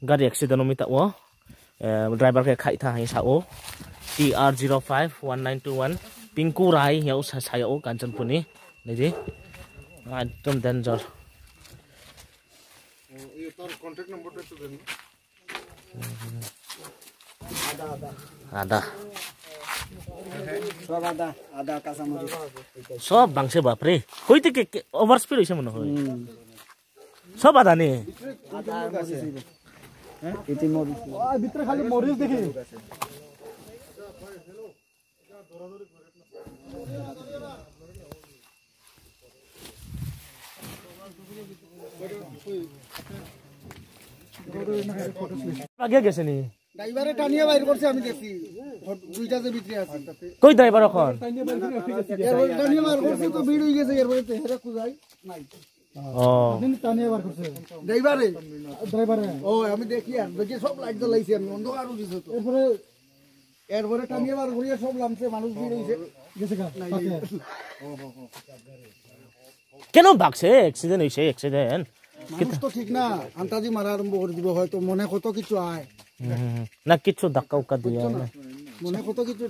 Gari accident umita wo driver ke khai tha hai sa o TR051921 Pinku Rai ya us saya o Kanchanpuni nei ji একদম danger ये तो contact number पे तो देना ada ada kasamari sob bangse bapre koi te over speed hoise mone hoy sob ada ni ada हैं इति Morris आ भीतर खाली मोरिस देखि আগে গেছে নি ড্রাইভারে টানিয়ে বাইর করছে আমি দেখছি দুইটা যে ভিতরে আছে কই ড্রাইভার এখন টানিয়ে বাইর করছে তো ভিড় হয়ে গেছে এরপরে তো হেরা খুঁজাই নাই ও দিন টানিয়ে বাইর করছে ড্রাইভারে ও আমি দেখি আর দেখি সব লাইট জ্বলাইছে আমি অন্ধকার হয়ে গেছে তো এরপরে টানিয়ে বাইর করিয়ে সব লামছে মানুষ ভিড় হইছে গেছে কা কেন বাকছে অ্যাক্সিডেন্ট হইছে অ্যাক্সিডেন্ট মানুষ তো ঠিক না আন্তাজি মারা আরম্ভ করে দিব হয়তো মনে কত কিছু আয় না কিছু ধাক্কা উক্কা দিয়ে মনে কত কিছু